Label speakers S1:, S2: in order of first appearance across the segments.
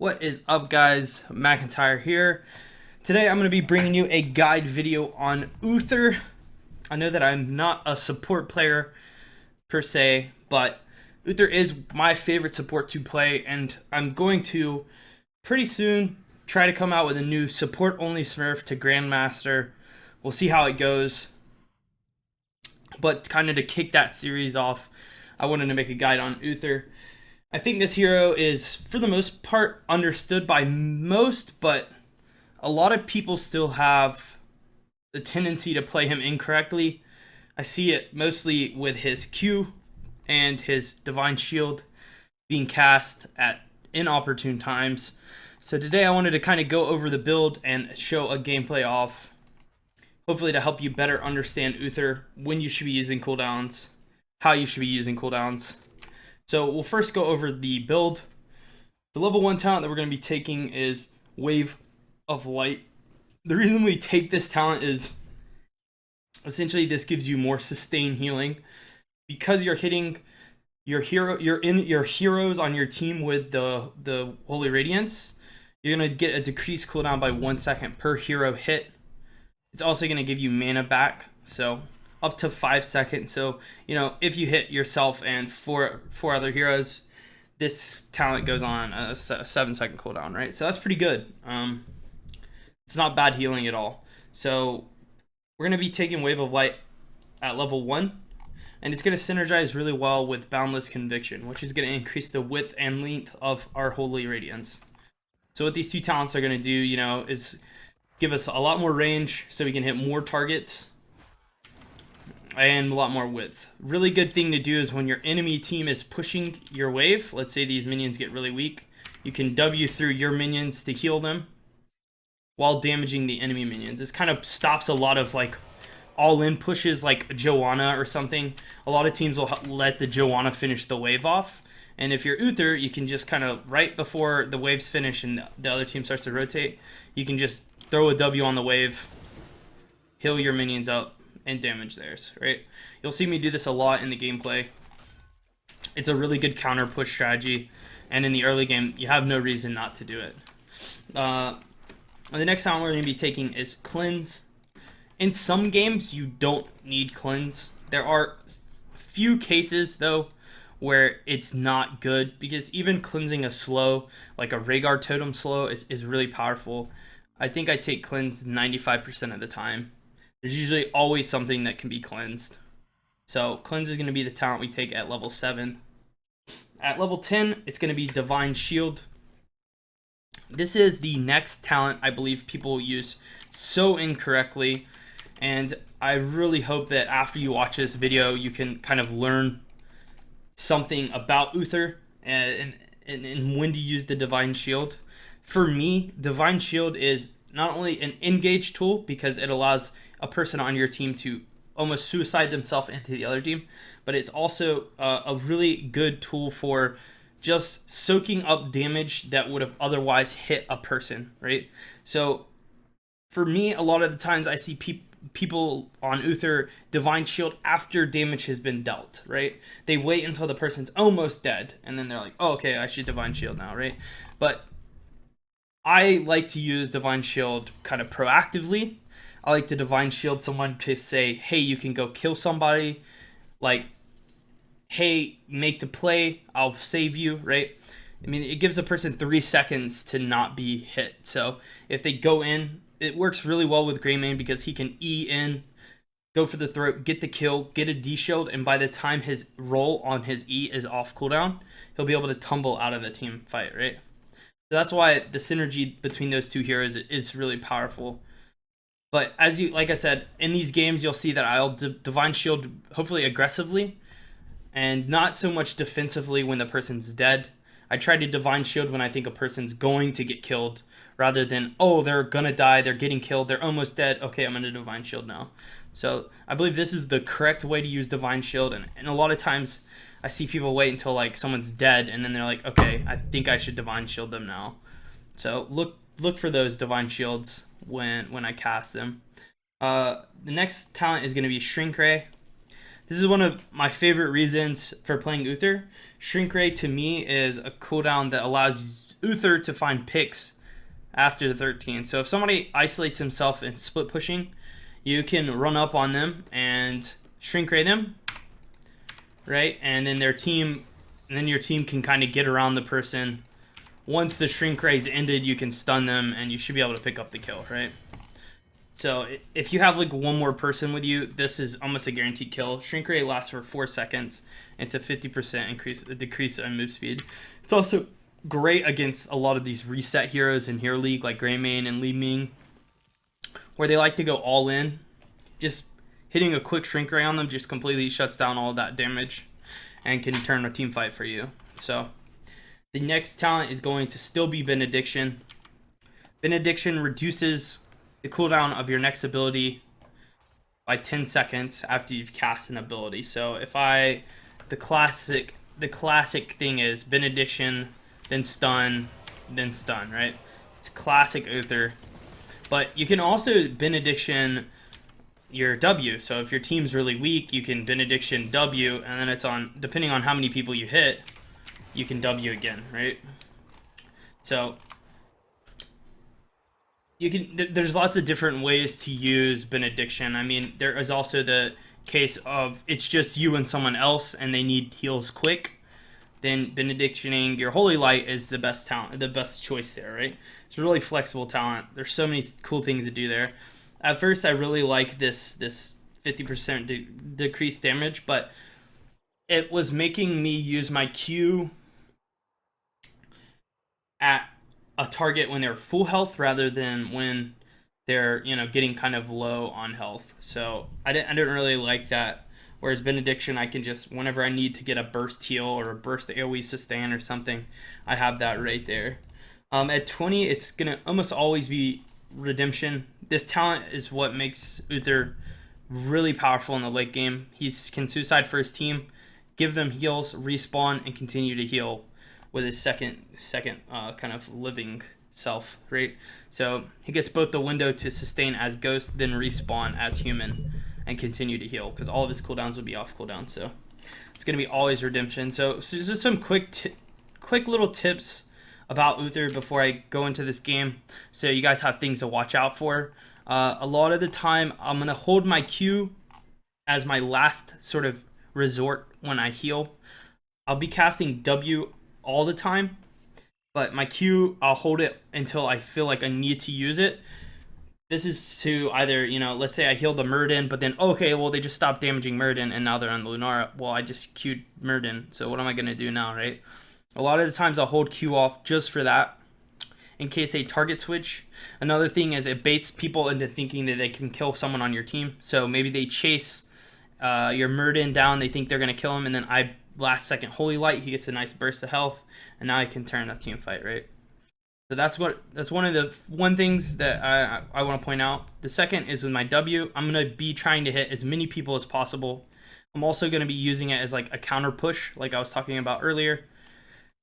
S1: What is up, guys? McIntyre here. Today I'm going to be bringing you a guide video on Uther. I know that I'm not a support player per se, but Uther is my favorite support to play, and I'm going to pretty soon try to come out with a new support only smurf to Grandmaster. We'll see how it goes. But kind of to kick that series off, I wanted to make a guide on Uther. I think this hero is, for the most part, understood by most, but a lot of people still have the tendency to play him incorrectly. I see it mostly with his Q and his Divine Shield being cast at inopportune times. So today I wanted to kind of go over the build and show a gameplay off, hopefully to help you better understand Uther, when you should be using cooldowns, how you should be using cooldowns. So we'll first go over the build. The level 1 talent that we're going to be taking is Wave of Light. The reason we take this talent is essentially this gives you more sustained healing. Because you're hitting your heroes on your team with the Holy Radiance, you're going to get a decreased cooldown by 1 second per hero hit. It's also going to give you mana back, so up to 5 seconds. So, you know, if you hit yourself and four other heroes, this talent goes on a 7-second cooldown, right? So that's pretty good. It's not bad healing at all. So we're going to be taking Wave of Light at level 1, and it's going to synergize really well with Boundless Conviction, which is going to increase the width and length of our Holy Radiance. So what these two talents are going to do, you know, is give us a lot more range so we can hit more targets and a lot more width. Really good thing to do is when your enemy team is pushing your wave, let's say these minions get really weak, you can W through your minions to heal them while damaging the enemy minions. This kind of stops a lot of like all-in pushes like Joanna or something. A lot of teams will let the Joanna finish the wave off, and if you're Uther, you can just kind of right before the waves finish and the other team starts to rotate, you can just throw a W on the wave, heal your minions up, and damage theirs, right? You'll see me do this a lot in the gameplay. It's a really good counter push strategy, and in the early game, you have no reason not to do it. The next talent we're going to be taking is Cleanse. In some games, you don't need Cleanse. There are few cases, though, where it's not good, because even cleansing a slow, like a Rhaegar Totem slow, is really powerful. I think I take Cleanse 95% of the time. There's usually always something that can be cleansed. So Cleanse is going to be the talent we take at level 7. At level 10, it's going to be Divine Shield. This is the next talent I believe people use so incorrectly, and I really hope that after you watch this video, you can kind of learn something about Uther and when to use the Divine Shield. For me, Divine Shield is not only an engage tool because it allows a person on your team to almost suicide themselves into the other team, but it's also a really good tool for just soaking up damage that would have otherwise hit a person, right? So for me, a lot of the times I see people on Uther Divine Shield after damage has been dealt, right? They wait until the person's almost dead, and then they're like, oh, okay, I should Divine Shield now, right? But I like to use Divine Shield kind of proactively. I like to Divine Shield someone to say, hey, you can go kill somebody. Like, hey, make the play, I'll save you, right? I mean, it gives a person 3 seconds to not be hit. So if they go in, it works really well with Greymane because he can E in, go for the throat, get the kill, get a D shield, and by the time his roll on his E is off cooldown, he'll be able to tumble out of the team fight, right? So that's why the synergy between those two heroes is really powerful. But as you, like I said, in these games, you'll see that I'll Divine Shield hopefully aggressively and not so much defensively when the person's dead. I try to Divine Shield when I think a person's going to get killed rather than, oh, they're going to die, they're getting killed, they're almost dead. Okay, I'm going to Divine Shield now. So I believe this is the correct way to use Divine Shield. And a lot of times I see people wait until like someone's dead and then they're like, okay, I think I should Divine Shield them now. So look for those Divine Shields when I cast them. The next talent is going to be Shrink Ray. This is one of my favorite reasons for playing Uther. Shrink Ray to me is a cooldown that allows Uther to find picks after the 13. So if somebody isolates himself in split pushing, you can run up on them and shrink ray them, right? And then your team can kind of get around the person. Once the shrink ray's ended, you can stun them and you should be able to pick up the kill, right? So if you have like one more person with you, this is almost a guaranteed kill. Shrink ray lasts for 4 seconds. It's a 50% decrease in move speed. It's also great against a lot of these reset heroes in Hero League like Greymane and Li Ming, where they like to go all in. Just hitting a quick shrink ray on them just completely shuts down all of that damage and can turn a team fight for you. So the next talent is going to still be Benediction. Benediction reduces the cooldown of your next ability by 10 seconds after you've cast an ability. So if the classic thing is Benediction, then stun, right? It's classic Uther. But you can also Benediction your W. So if your team's really weak, you can Benediction W, and then it's on, depending on how many people you hit, you can W again, right? So you can, there's lots of different ways to use Benediction. I mean, there is also the case of it's just you and someone else and they need heals quick. Then Benedictioning your Holy Light is the best talent, the best choice there, right? It's a really flexible talent. There's so many cool things to do there. At first, I really like this 50% decreased damage, but it was making me use my Q at a target when they're full health rather than when they're, you know, getting kind of low on health. So I didn't really like that. Whereas Benediction, I can just, whenever I need to get a burst heal or a burst AoE sustain or something, I have that right there. At 20, it's going to almost always be Redemption. This talent is what makes Uther really powerful in the late game. He can suicide for his team, give them heals, respawn, and continue to heal with his second kind of living self, right? So he gets both the window to sustain as Ghost, then respawn as human, and continue to heal, because all of his cooldowns will be off cooldown. So it's going to be always Redemption. So just some quick little tips about Uther before I go into this game, so you guys have things to watch out for. A lot of the time, I'm going to hold my Q as my last sort of resort when I heal. I'll be casting W all the time, but my Q, I'll hold it until I feel like I need to use it. This is to either, you know, let's say I healed the Murden, but then, okay, well, they just stopped damaging Murden, and now they're on Lunara. Well, I just Q'd Murden, so what am I going to do now, right? A lot of the times I'll hold Q off just for that, in case they target switch. Another thing is it baits people into thinking that they can kill someone on your team. So maybe they chase your Murden down, they think they're going to kill him, and then I last second Holy Light, he gets a nice burst of health, and now I can turn that team fight, right? So that's one of the things that I want to point out. The second is with my W, I'm going to be trying to hit as many people as possible. I'm also going to be using it as like a counter push, like I was talking about earlier.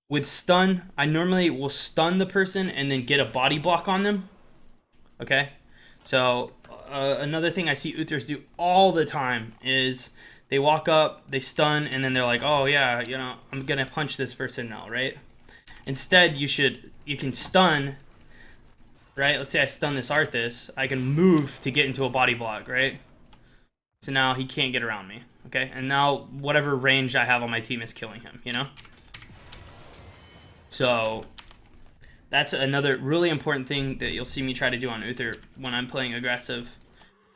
S1: With stun, I normally will stun the person and then get a body block on them. Okay? So another thing I see Uthers do all the time is they walk up, they stun, and then they're like, oh yeah, you know, I'm going to punch this person now, right? Instead, you can stun, right? Let's say I stun this Arthas. I can move to get into a body block, right? So now he can't get around me, okay? And now whatever range I have on my team is killing him, you know? So that's another really important thing that you'll see me try to do on Uther when I'm playing aggressive.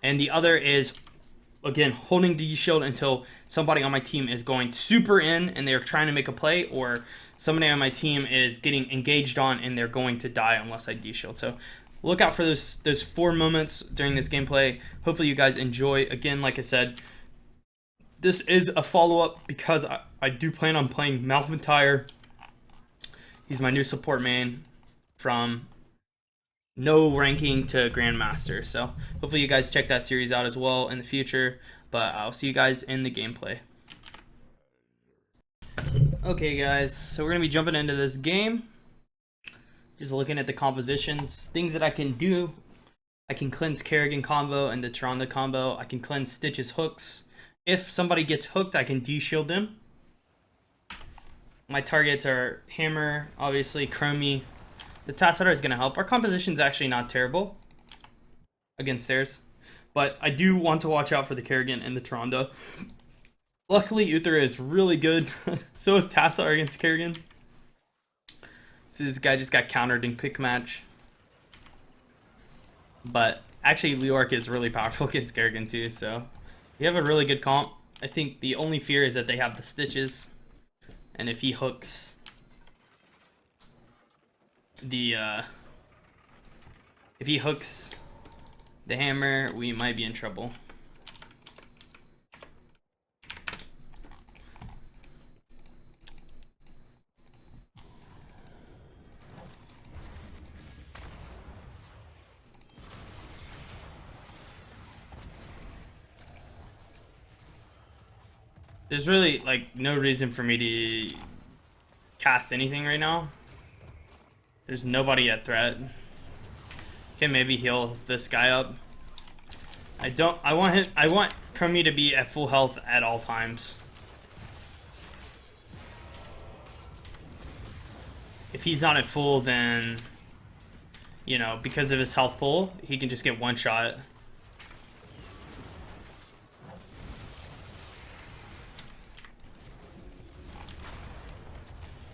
S1: And the other is, again, holding D shield until somebody on my team is going super in and they're trying to make a play, or somebody on my team is getting engaged on and they're going to die unless I D shield. So look out for those 4 moments during this gameplay. Hopefully you guys enjoy. Again, like I said, this is a follow-up because I do plan on playing McIntyre. He's my new support main from no ranking to Grandmaster. So hopefully you guys check that series out as well in the future. But I'll see you guys in the gameplay. Okay guys, so we're going to be jumping into this game. Just looking at the compositions. Things that I can do. I can cleanse Kerrigan combo and the Tyrande combo. I can cleanse Stitch's hooks. If somebody gets hooked, I can de-shield them. My targets are Hammer, obviously, Chromie, The Tassadar is going to help. Our composition's actually not terrible against theirs. But I do want to watch out for the Kerrigan and the Tyrande. Luckily, Uther is really good. So is Tassadar against Kerrigan. So this guy just got countered in quick match. But actually, Leoric is really powerful against Kerrigan too. So we have a really good comp. I think the only fear is that they have the stitches. And if he hooks the hammer, we might be in trouble. There's really like no reason for me to cast anything right now. There's nobody at threat. Can maybe heal this guy up. I want Crummy to be at full health at all times. If he's not at full, then, you know, because of his health pool, he can just get one shot.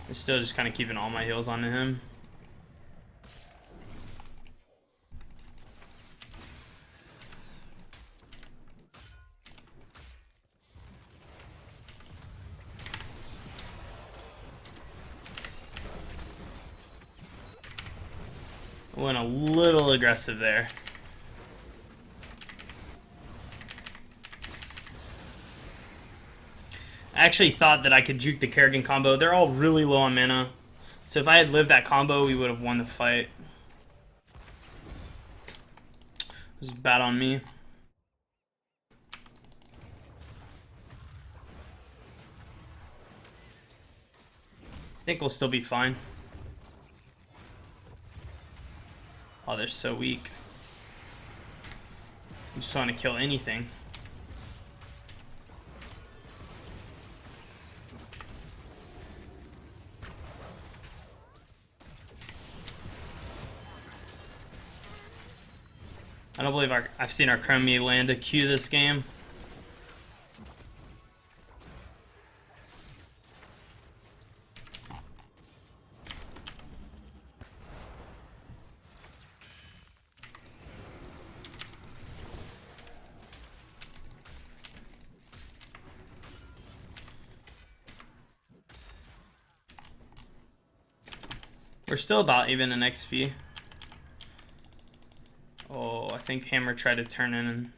S1: I'm still just kind of keeping all my heals onto him. Went a little aggressive there. I actually thought that I could juke the Kerrigan combo. They're all really low on mana. So if I had lived that combo, we would have won the fight. It was bad on me. I think we'll still be fine. Oh, they're so weak. I just want to kill anything. I don't believe I've seen our Chromie land a Q this game. We're still about even in XP. Oh, I think Hammer tried to turn in and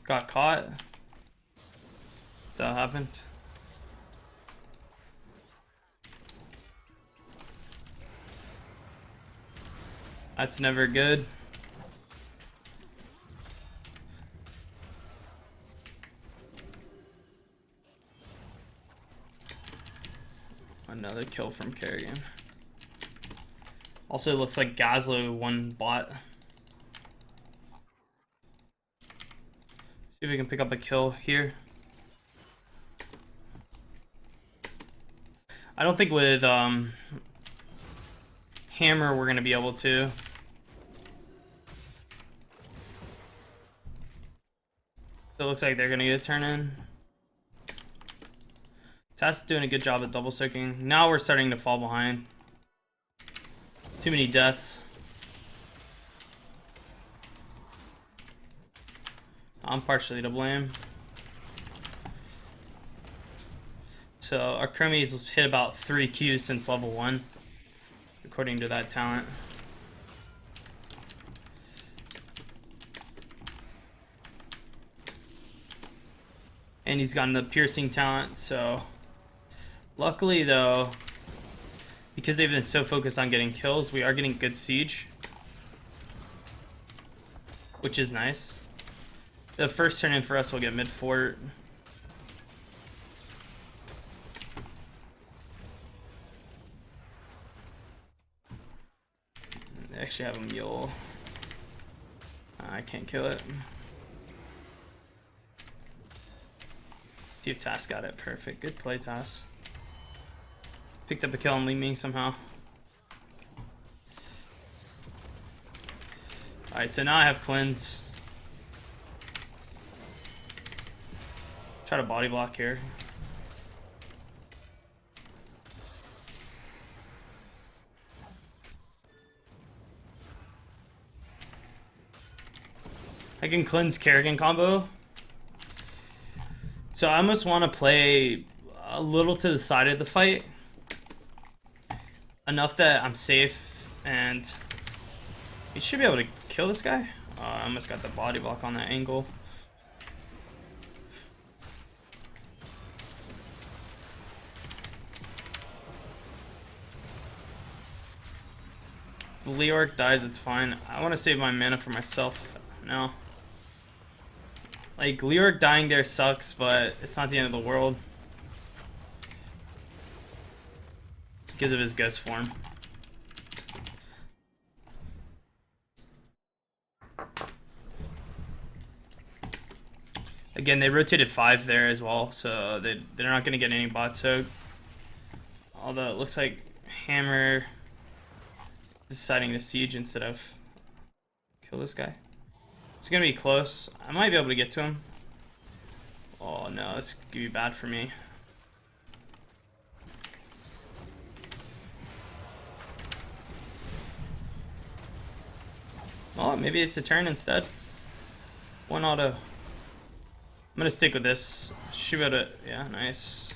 S1: got caught. So that happened. That's never good. Another kill from Kerrigan. Also looks like Gazlo won bot. See if we can pick up a kill here. I don't think with Hammer we're gonna be able to. So it looks like they're gonna get a turn in. Tass is doing a good job at double soaking. Now we're starting to fall behind. Too many deaths. I'm partially to blame. So our Kermies hit about 3 Qs since level 1, according to that talent. And he's gotten the piercing talent, so luckily though, because they've been so focused on getting kills, we are getting good siege, which is nice. The first turn in for us will get mid fort. They actually have a mule. I can't kill it. See if Tass got it. Perfect. Good play, Tass. Picked up a kill on Li Ming somehow. Alright, so now I have cleanse. Try to body block here. I can cleanse Kerrigan combo. So I almost want to play a little to the side of the fight. Enough that I'm safe and he should be able to kill this guy. I almost got the body block on that angle. If Leoric dies, it's fine. I want to save my mana for myself now. Like, Leoric dying there sucks, but it's not the end of the world. Because of his ghost form. Again, they rotated 5 there as well, so they're not going to get any bot soak. Although it looks like Hammer deciding to siege instead of kill this guy. It's going to be close. I might be able to get to him. Oh no, that's going to be bad for me. Oh, maybe it's a turn instead. One auto. I'm gonna stick with this. Shoot at it. Yeah, nice.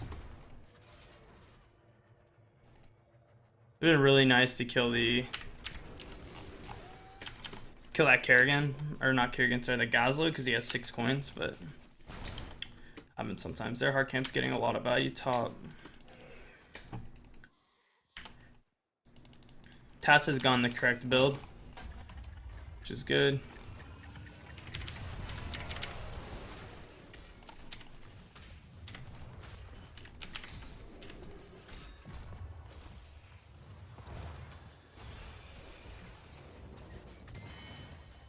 S1: It would have been really nice to kill that Kerrigan. Or not Kerrigan, sorry, the Gazlo, because he has 6 coins, but happens sometimes. Their hard camp's getting a lot of value top. Tass has gone the correct build, which is good.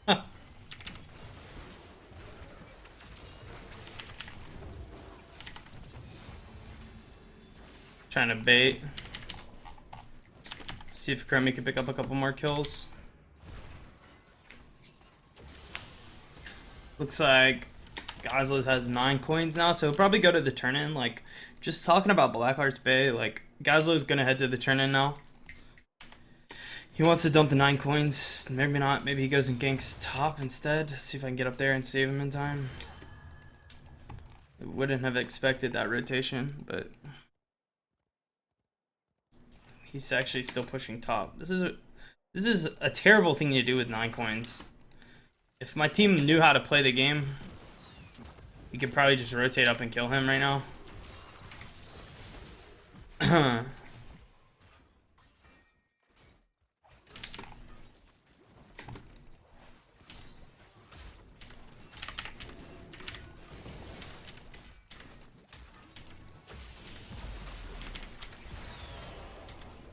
S1: Huh. Trying to bait. See if Chromie can pick up a couple more kills. Looks like Gazlos has 9 coins now, so he'll probably go to the turn-in. Like, just talking about Blackheart's Bay, like, Gazlo's gonna head to the turn-in now. He wants to dump the 9 coins. Maybe not. Maybe he goes and ganks top instead. See if I can get up there and save him in time. I wouldn't have expected that rotation, but he's actually still pushing top. This is a terrible thing to do with 9 coins. If my team knew how to play the game, we could probably just rotate up and kill him right now.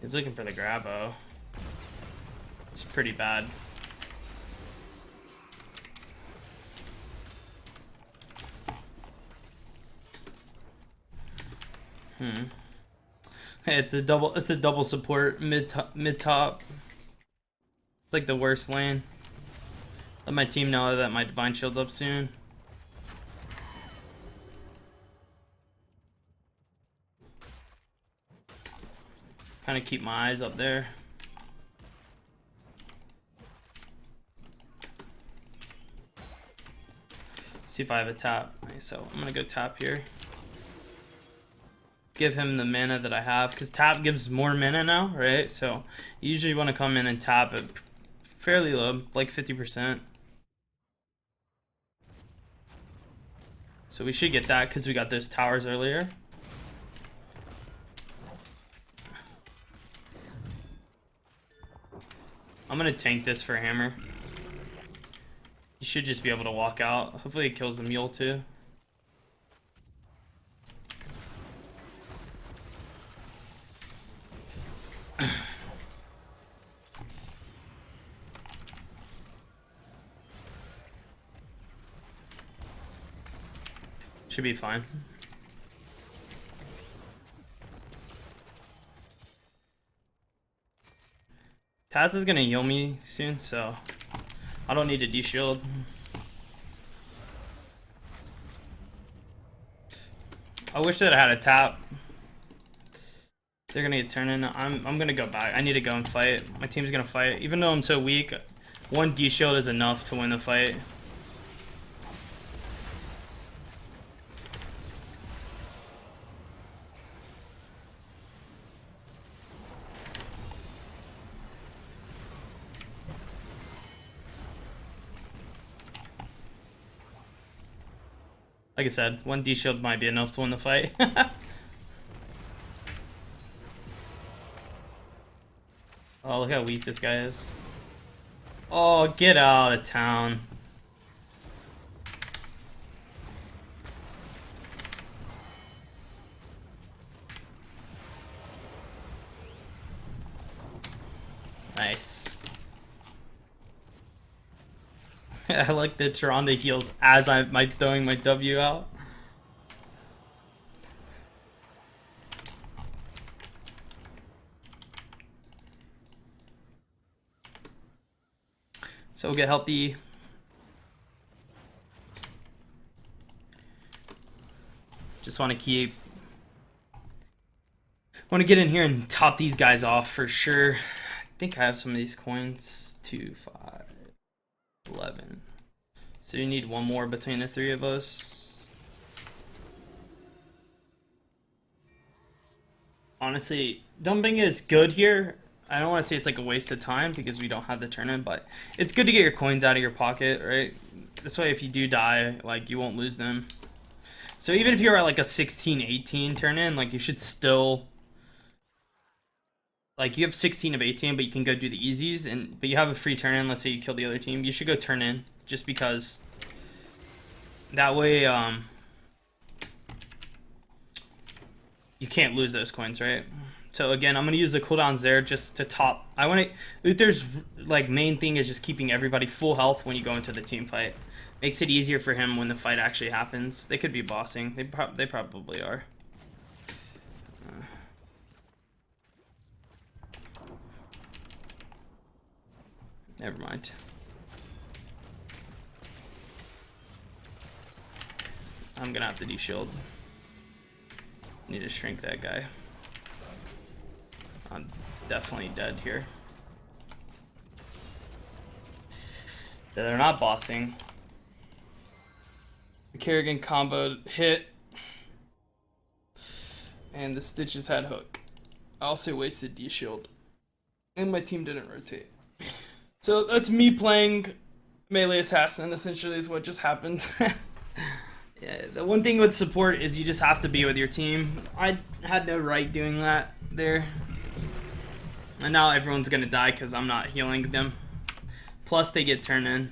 S1: He's looking for the grabo. It's pretty bad. It's a double support mid top. It's like the worst lane. Let my team know that my divine shield's up soon. Kind of keep my eyes up there. See if I have a tap. So I'm gonna go tap here. Give him the mana that I have, because tap gives more mana now, right? So you usually want to come in and tap it fairly low, like 50%. So we should get that because we got those towers earlier. I'm gonna tank this for Hammer. You should just be able to walk out. Hopefully it kills the mule too. Should be fine. Taz is gonna heal me soon, so I don't need a D-shield. I wish that I had a tap. They're gonna get turned in. I'm gonna go back. I need to go and fight. My team's gonna fight. Even though I'm so weak, one D-shield is enough to win the fight. Like I said, one D-shield might be enough to win the fight. Oh, look how weak this guy is. Oh, get out of town. Nice. I like the Tyrande heals as I'm throwing my W out. So we'll get healthy. Just want to get in here and top these guys off for sure. I think I have some of these coins. 2, 5, 11. So you need one more between the three of us. Honestly, dumping is good here. I don't want to say it's like a waste of time because we don't have the turn-in, but it's good to get your coins out of your pocket, right? This way, if you do die, like, you won't lose them. So even if you're at like a 16-18 turn-in, like, you should still, like, you have 16 of 18, but you can go do the easies, but you have a free turn-in. Let's say you kill the other team, you should go turn-in just because that way you can't lose those coins, right? So again, I'm going to use the cooldowns there just to top. Uther's like main thing is just keeping everybody full health when you go into the team fight. Makes it easier for him when the fight actually happens. They could be bossing. They probably are. Never mind. I'm going to have to D-shield. Need to shrink that guy. I'm definitely dead here. They're not bossing. The Kerrigan combo hit. And the Stitches had hook. I also wasted D-shield. And my team didn't rotate. So that's me playing melee assassin, essentially is what just happened. Yeah, the one thing with support is you just have to be with your team. I had no right doing that there. And now everyone's gonna die because I'm not healing them. Plus they get turned in.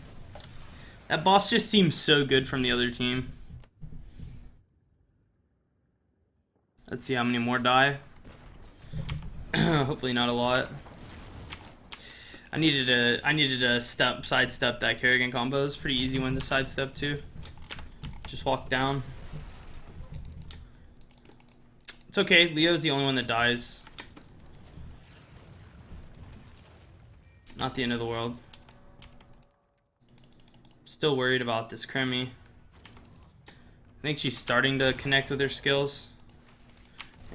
S1: That boss just seems so good from the other team. Let's see how many more die. Hopefully not a lot. I needed to sidestep that Kerrigan combo. It's pretty easy one to sidestep too. Just walk down. It's okay, Leo's the only one that dies. Not the end of the world. Still worried about this Kremi. I think she's starting to connect with her skills.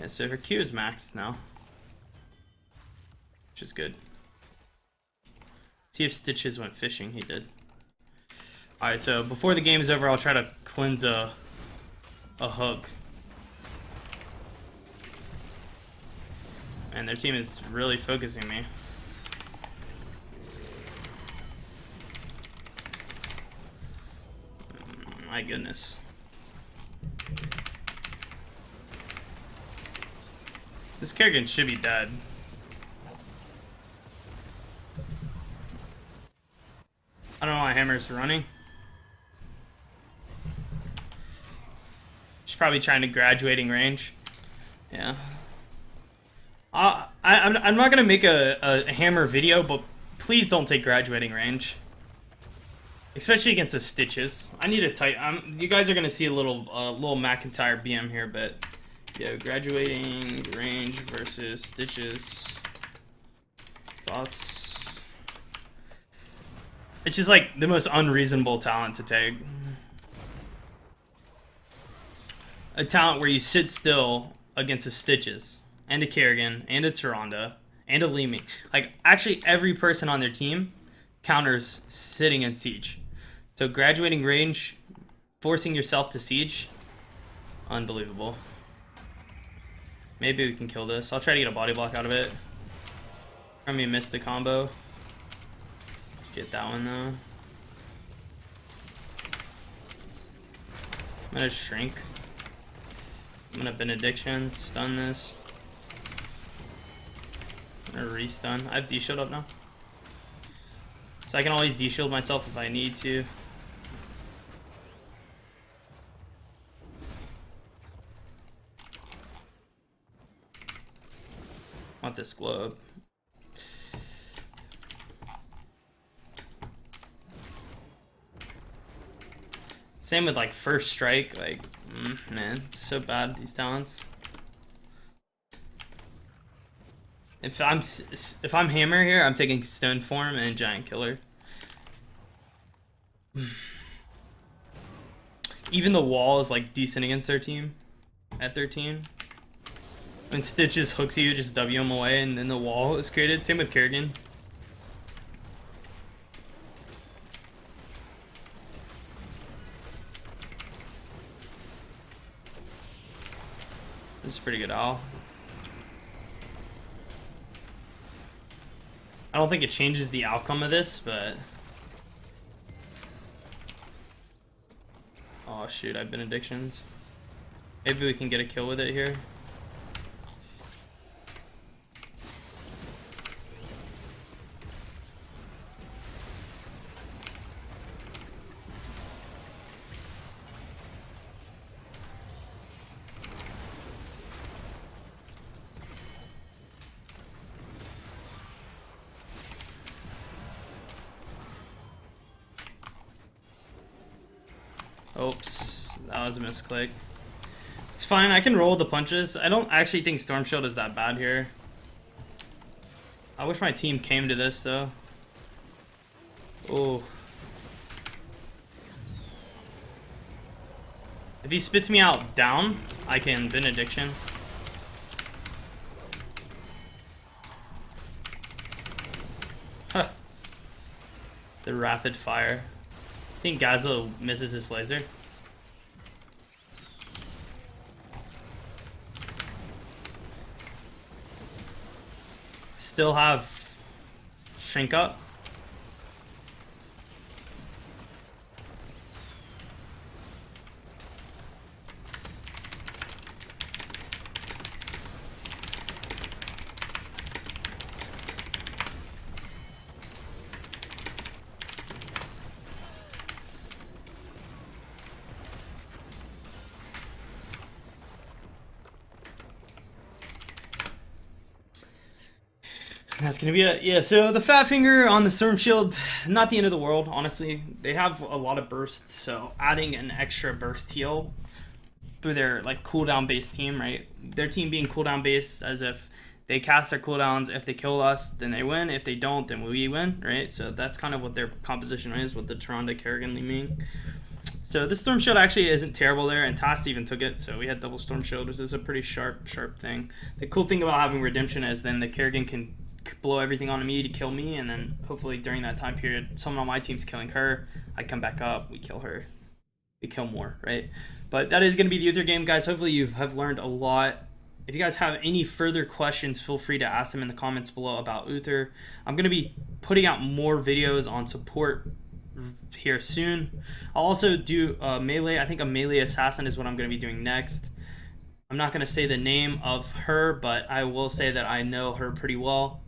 S1: Yeah, so her Q is maxed now. Which is good. See if Stitches went fishing. He did. Alright, so before the game is over, I'll try to cleanse a hook. And their team is really focusing me. My goodness. This Kerrigan should be dead. I don't know why Hammer's running. She's probably trying to graduating range. Yeah. I'm not gonna make a Hammer video, but please don't take graduating range. Especially against the Stitches. I need a tight. You guys are gonna see a little McIntyre BM here, but yeah, graduating range versus Stitches. Thoughts? It's just like the most unreasonable talent to take. A talent where you sit still against a Stitches, and a Kerrigan, and a Tyrande, and a Leeming. Like, actually every person on their team counters sitting in siege. So graduating range, forcing yourself to siege, unbelievable. Maybe we can kill this. I'll try to get a body block out of it. I mean, missed the combo. Get that one though. I'm gonna shrink. I'm gonna benediction, stun this. I'm gonna restun. I have D-shield up now. So I can always D-shield myself if I need to. Want this globe. Same with like first strike, like man, it's so bad these talents. If I'm hammer here, I'm taking stone form and giant killer. Even the wall is like decent against their team at 13. When Stitches hooks you, just W him away, and then the wall is created. Same with Kerrigan. It's pretty good owl. I don't think it changes the outcome of this, but... Oh shoot, I've benedictions. Maybe we can get a kill with it here. Oops, that was a misclick. It's fine, I can roll the punches. I don't actually think Storm Shield is that bad here. I wish my team came to this though. Oh. If he spits me out down, I can benediction. Huh. The rapid fire. I think Gazlo misses his laser. Still have shrink up. That's gonna be it. Yeah, so the Fat Finger on the Storm Shield, not the end of the world, honestly. They have a lot of bursts, so adding an extra burst heal through their like cooldown based team, right? Their team being cooldown based, as if they cast their cooldowns, if they kill us, then they win. If they don't, then we win, right? So that's kind of what their composition is with the Tyrande, Kerrigan, Leeming. So this Storm Shield actually isn't terrible there, and Tass even took it, so we had double Storm Shield, which is a pretty sharp thing. The cool thing about having Redemption is then the Kerrigan can blow everything on me to kill me, and then hopefully during that time period someone on my team's killing her, I come back up, we kill her, we kill more, right? But that is going to be the Uther game, guys. Hopefully you have learned a lot. If you guys have any further questions, feel free to ask them in the comments below about Uther. I'm going to be putting out more videos on support here soon. I'll also do melee. I think a melee assassin is what I'm going to be doing next. I'm not going to say the name of her, but I will say that I know her pretty well.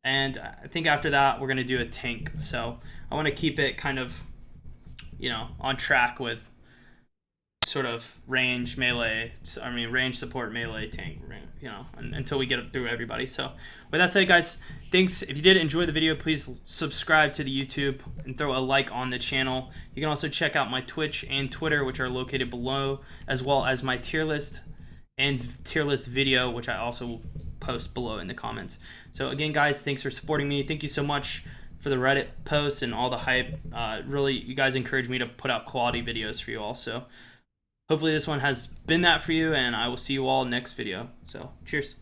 S1: And I think after that, we're going to do a tank. So I want to keep it kind of, you know, on track with sort of range, melee, I mean, range, support, melee, tank, you know, until we get through everybody. So with that said, guys, thanks. If you did enjoy the video, please subscribe to the YouTube and throw a like on the channel. You can also check out my Twitch and Twitter, which are located below, as well as my tier list and tier list video, which I also post below in the comments. So again, guys, thanks for supporting me. Thank you so much. for the Reddit posts and all the hype. Really, you guys encourage me to put out quality videos for you all. So hopefully this one has been that for you, and I will see you all next video. So cheers.